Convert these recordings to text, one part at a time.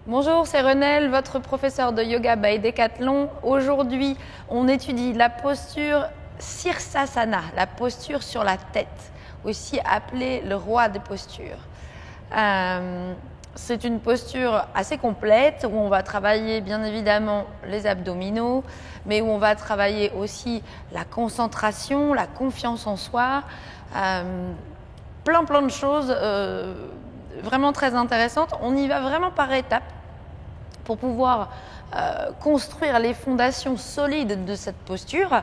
Bonjour, c'est Renelle, votre professeur de yoga by Decathlon. Aujourd'hui, on étudie la posture Sirsasana, la posture sur la tête, aussi appelée le roi des postures. C'est une posture assez complète où on va travailler bien évidemment les abdominaux, mais où on va travailler aussi la concentration, la confiance en soi, plein de choses vraiment très intéressantes. On y va vraiment par étapes pour pouvoir construire les fondations solides de cette posture.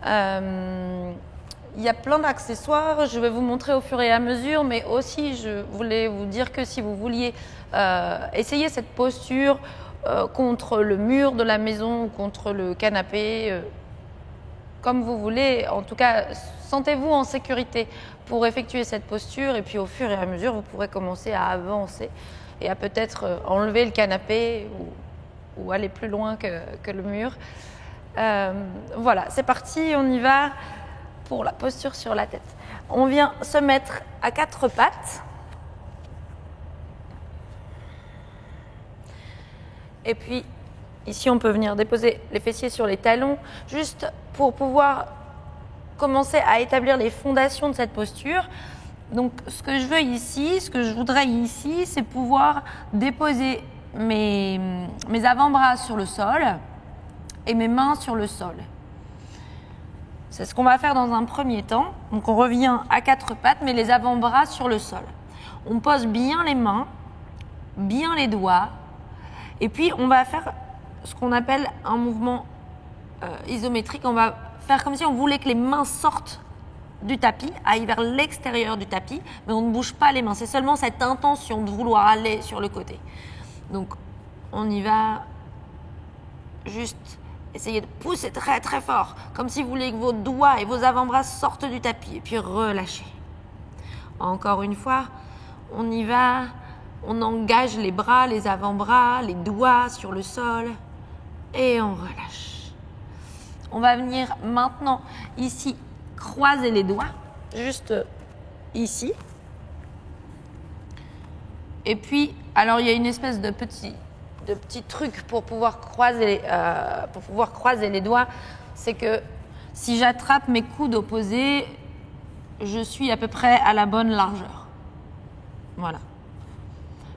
Il y a plein d'accessoires, je vais vous montrer au fur et à mesure, mais aussi je voulais vous dire que si vous vouliez essayer cette posture contre le mur de la maison ou contre le canapé, comme vous voulez, en tout cas, sentez-vous en sécurité pour effectuer cette posture et puis au fur et à mesure, vous pourrez commencer à avancer et à peut-être enlever le canapé ou aller plus loin que le mur. Voilà, c'est parti, on y va pour la posture sur la tête. On vient se mettre à quatre pattes. Et puis, ici, on peut venir déposer les fessiers sur les talons, juste pour pouvoir commencer à établir les fondations de cette posture. Donc, ce que je veux ici, ce que je voudrais ici, c'est pouvoir déposer mes avant-bras sur le sol et mes mains sur le sol. C'est ce qu'on va faire dans un premier temps. Donc, on revient à quatre pattes, mais les avant-bras sur le sol. On pose bien les mains, bien les doigts, et puis on va faire ce qu'on appelle un mouvement isométrique. On va faire comme si on voulait que les mains sortent du tapis, aillent vers l'extérieur du tapis, mais on ne bouge pas les mains. C'est seulement cette intention de vouloir aller sur le côté. Donc, on y va juste essayer de pousser très très fort, comme si vous vouliez que vos doigts et vos avant-bras sortent du tapis, et puis relâchez. Encore une fois, on y va, on engage les bras, les avant-bras, les doigts sur le sol, et on relâche. On va venir maintenant ici croiser les doigts, juste ici. Et puis, alors il y a une espèce de petit truc pour pouvoir croiser les doigts, c'est que si j'attrape mes coudes opposés, je suis à peu près à la bonne largeur. Voilà.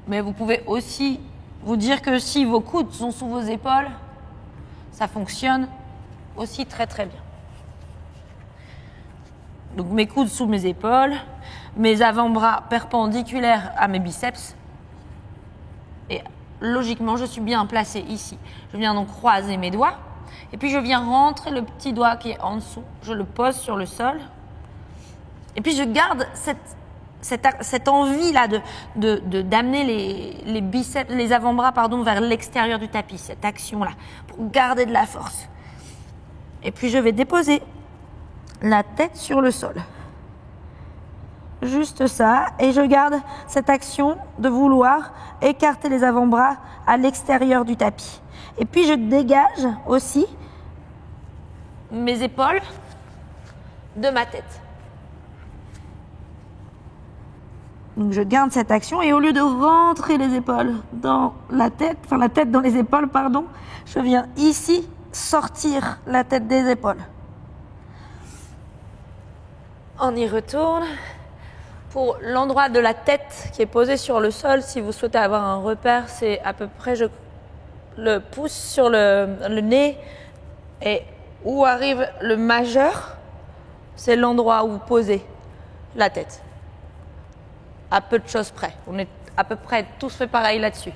Mais vous pouvez aussi vous dire que si vos coudes sont sous vos épaules, ça fonctionne aussi très très bien. Donc mes coudes sous mes épaules, mes avant-bras perpendiculaires à mes biceps. Et logiquement, je suis bien placée ici. Je viens donc croiser mes doigts. Et puis je viens rentrer le petit doigt qui est en dessous. Je le pose sur le sol. Et puis je garde cette envie-là d'amener les biceps, les avant-bras vers l'extérieur du tapis. Cette action-là, pour garder de la force. Et puis je vais déposer la tête sur le sol. Juste ça. Et je garde cette action de vouloir écarter les avant-bras à l'extérieur du tapis. Et puis je dégage aussi mes épaules de ma tête. Donc je garde cette action et au lieu de rentrer les épaules dans la tête, la tête dans les épaules, je viens ici sortir la tête des épaules. On y retourne. Pour l'endroit de la tête qui est posé sur le sol, si vous souhaitez avoir un repère, c'est à peu près, je le pousse sur le nez et où arrive le majeur, c'est l'endroit où vous posez la tête. À peu de choses près. On est à peu près tous fait pareil là-dessus.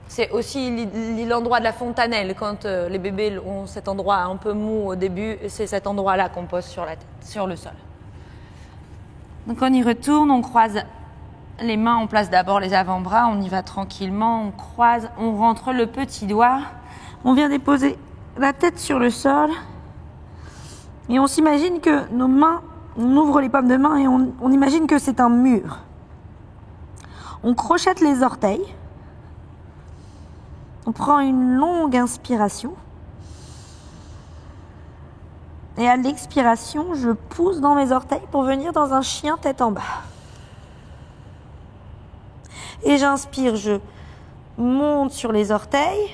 C'est aussi l'endroit de la fontanelle, quand les bébés ont cet endroit un peu mou au début, c'est cet endroit-là qu'on pose sur la tête, sur le sol. Donc on y retourne, on croise les mains, on place d'abord les avant-bras, on y va tranquillement, on croise, on rentre le petit doigt, on vient déposer la tête sur le sol et on s'imagine que nos mains, on ouvre les paumes de main et on imagine que c'est un mur. On crochette les orteils, on prend une longue inspiration et à l'expiration, je pousse dans mes orteils pour venir dans un chien tête en bas. Et j'inspire, je monte sur les orteils.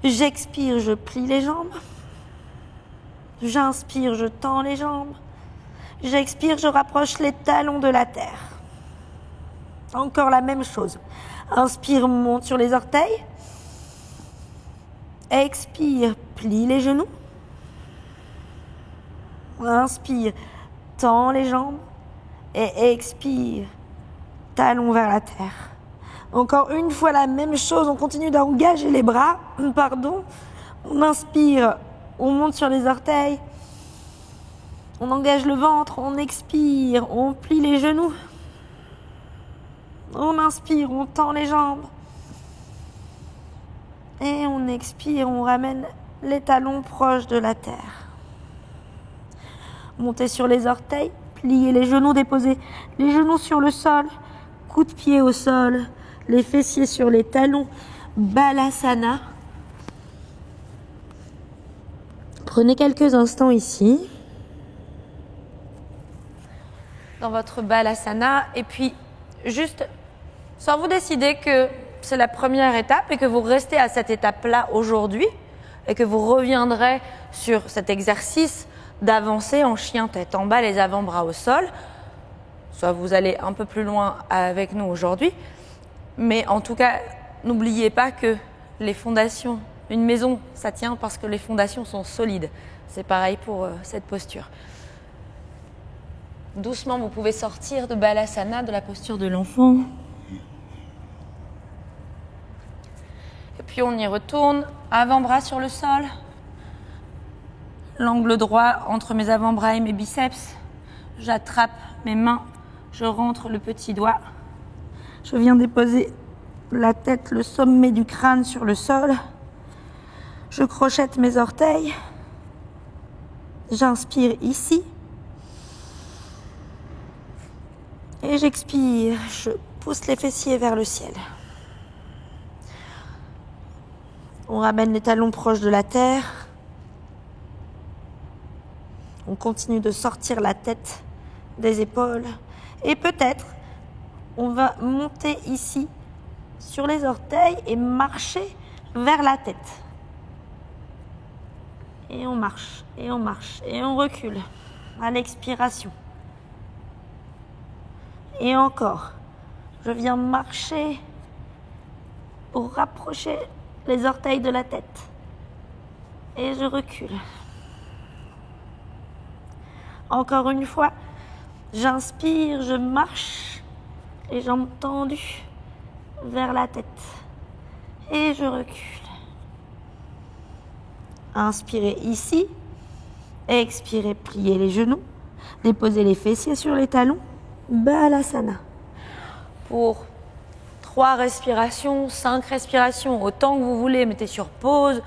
J'expire, je plie les jambes. J'inspire, je tends les jambes. J'expire, je rapproche les talons de la terre. Encore la même chose. Inspire, monte sur les orteils. Expire, plie les genoux. Inspire, tends les jambes. Et expire, talons vers la terre. Encore une fois la même chose, on continue d'engager les bras. On inspire, on monte sur les orteils. On engage le ventre, on expire, on plie les genoux. On inspire, on tend les jambes. Et on expire, on ramène les talons proches de la terre. Montez sur les orteils, pliez les genoux, déposez les genoux sur le sol. Coup de pied au sol, les fessiers sur les talons. Balasana. Prenez quelques instants ici. Dans votre Balasana. Et puis, juste, soit vous décidez que c'est la première étape et que vous restez à cette étape-là aujourd'hui et que vous reviendrez sur cet exercice d'avancer en chien tête en bas, les avant-bras au sol. Soit vous allez un peu plus loin avec nous aujourd'hui. Mais en tout cas, n'oubliez pas que les fondations, une maison, ça tient parce que les fondations sont solides. C'est pareil pour cette posture. Doucement, vous pouvez sortir de Balasana, de la posture de l'enfant. Et puis on y retourne, avant-bras sur le sol. L'angle droit entre mes avant-bras et mes biceps. J'attrape mes mains, je rentre le petit doigt. Je viens déposer la tête, le sommet du crâne sur le sol. Je crochette mes orteils. J'inspire ici. Et j'expire, je pousse les fessiers vers le ciel. On ramène les talons proches de la terre. On continue de sortir la tête des épaules. Et peut-être, on va monter ici sur les orteils et marcher vers la tête. Et on marche, et on marche, et on recule à l'expiration. Et encore, je viens marcher pour rapprocher les orteils de la tête. Et je recule. Encore une fois, j'inspire, je marche, les jambes tendues vers la tête. Et je recule. Inspirez ici. Expirez, pliez les genoux. Déposez les fessiers sur les talons. Balasana. Pour 3 respirations, 5 respirations, autant que vous voulez, mettez sur pause.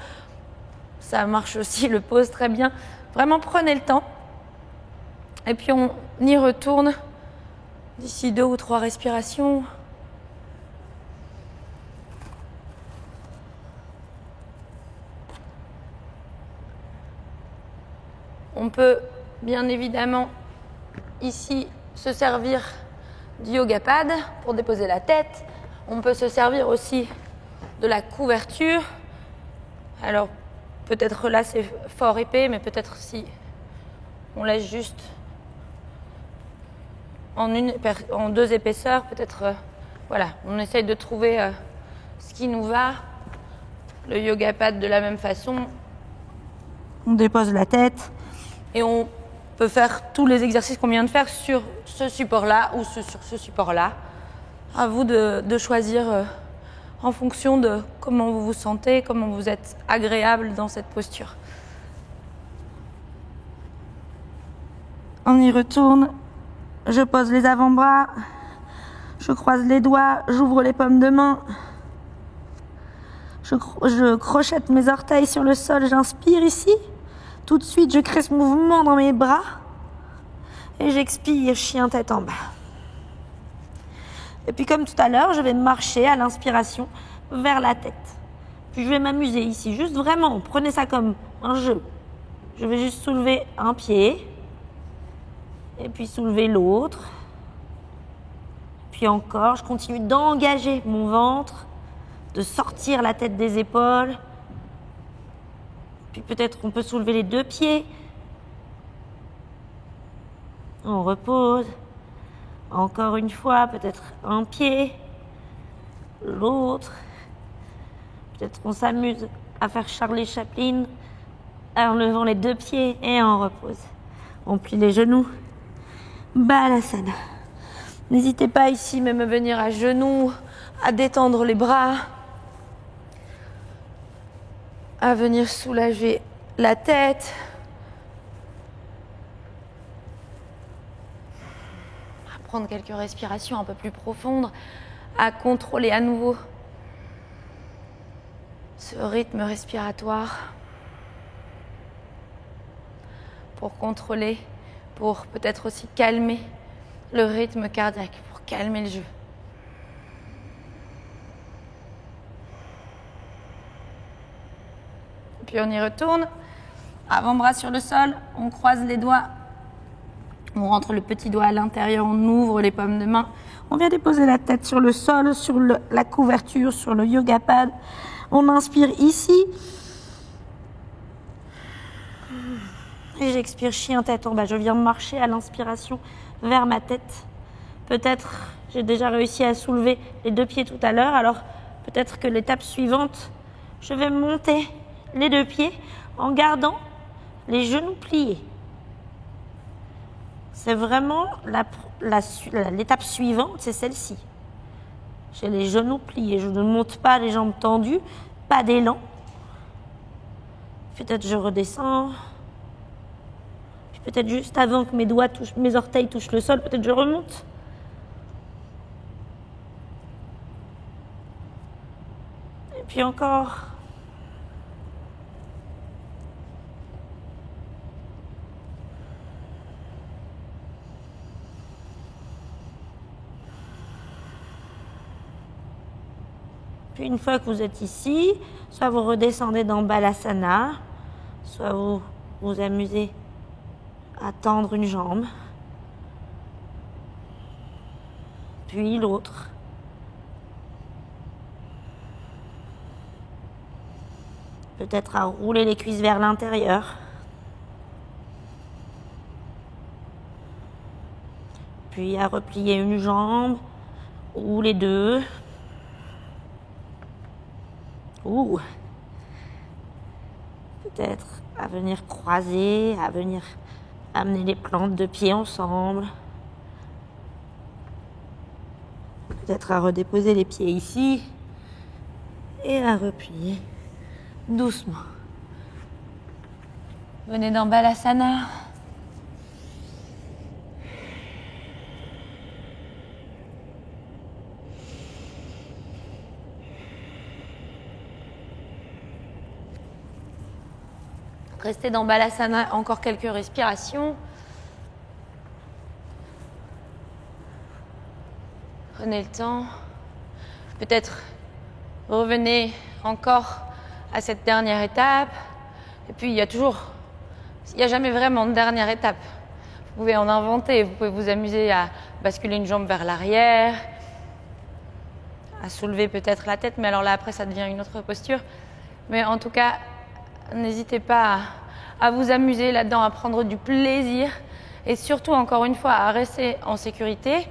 Ça marche aussi, le pause très bien. Vraiment, prenez le temps. Et puis, on y retourne d'ici 2 ou 3 respirations. On peut, bien évidemment, ici, se servir du yoga pad pour déposer la tête. On peut se servir aussi de la couverture. Alors, peut-être là, c'est fort épais, mais peut-être si on laisse juste en 2 épaisseurs, peut-être, voilà, on essaye de trouver ce qui nous va. Le yoga pad de la même façon. On dépose la tête et on peut faire tous les exercices qu'on vient de faire sur ce support-là ou sur ce support-là. À vous de choisir en fonction de comment vous vous sentez, comment vous êtes agréable dans cette posture. On y retourne. Je pose les avant-bras. Je croise les doigts. J'ouvre les paumes de main. Je crochette mes orteils sur le sol. J'inspire ici. Tout de suite, je crée ce mouvement dans mes bras. Et j'expire, chien tête en bas. Et puis comme tout à l'heure, je vais marcher à l'inspiration vers la tête. Puis je vais m'amuser ici, juste vraiment, prenez ça comme un jeu. Je vais juste soulever un pied. Et puis soulever l'autre. Puis encore, je continue d'engager mon ventre, de sortir la tête des épaules. Puis peut-être on peut soulever les 2 pieds. On repose. Encore une fois, peut-être un pied, l'autre. Peut-être on s'amuse à faire Charlie Chaplin en levant les 2 pieds et on repose. On plie les genoux. Balasana. N'hésitez pas ici même à venir à genoux, à détendre les bras, à venir soulager la tête. À prendre quelques respirations un peu plus profondes, à contrôler à nouveau ce rythme respiratoire pour contrôler, pour peut-être aussi calmer le rythme cardiaque, pour calmer le jeu. Puis on y retourne, avant-bras sur le sol, on croise les doigts, on rentre le petit doigt à l'intérieur, on ouvre les paumes de main, on vient déposer la tête sur le sol, sur la couverture, sur le yoga pad. On inspire ici. Et j'expire chien tête en bas. Je viens marcher à l'inspiration vers ma tête. Peut-être j'ai déjà réussi à soulever les 2 pieds tout à l'heure. Alors peut-être que l'étape suivante, je vais monter les 2 pieds en gardant les genoux pliés. C'est vraiment l'étape suivante, c'est celle-ci. J'ai les genoux pliés. Je ne monte pas les jambes tendues, pas d'élan. Peut-être je redescends. Puis peut-être juste avant que mes orteils touchent le sol, peut-être je remonte. Et puis encore. Puis une fois que vous êtes ici, soit vous redescendez dans Balasana, soit vous vous amusez à tendre une jambe, puis l'autre. Peut-être à rouler les cuisses vers l'intérieur. Puis à replier une jambe ou les 2. Ou peut-être à venir croiser, à venir amener les plantes de pied ensemble. Peut-être à redéposer les pieds ici et à replier doucement. Venez dans Balasana. Restez dans Balasana encore quelques respirations. Prenez le temps. Peut-être revenez encore à cette dernière étape. Et puis il n'y a jamais vraiment de dernière étape. Vous pouvez en inventer. Vous pouvez vous amuser à basculer une jambe vers l'arrière, à soulever peut-être la tête. Mais alors là, après, ça devient une autre posture. Mais en tout cas, n'hésitez pas à vous amuser là-dedans, à prendre du plaisir et surtout, encore une fois, à rester en sécurité.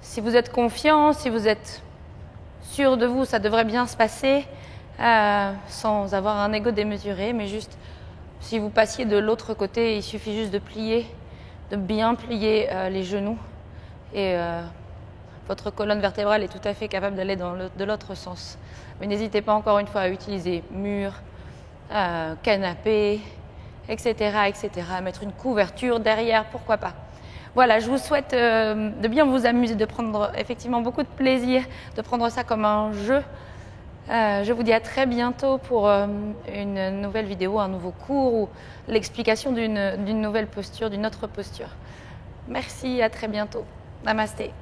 Si vous êtes confiant, si vous êtes sûr de vous, ça devrait bien se passer sans avoir un ego démesuré, mais juste si vous passiez de l'autre côté, il suffit juste de plier, de bien plier les genoux et votre colonne vertébrale est tout à fait capable d'aller de l'autre sens. Mais n'hésitez pas encore une fois à utiliser mur, canapé, etc., etc., à mettre une couverture derrière, pourquoi pas. Voilà, je vous souhaite de bien vous amuser, de prendre effectivement beaucoup de plaisir, de prendre ça comme un jeu. Je vous dis à très bientôt pour une nouvelle vidéo, un nouveau cours ou l'explication d'une nouvelle posture, d'une autre posture. Merci, à très bientôt. Namasté.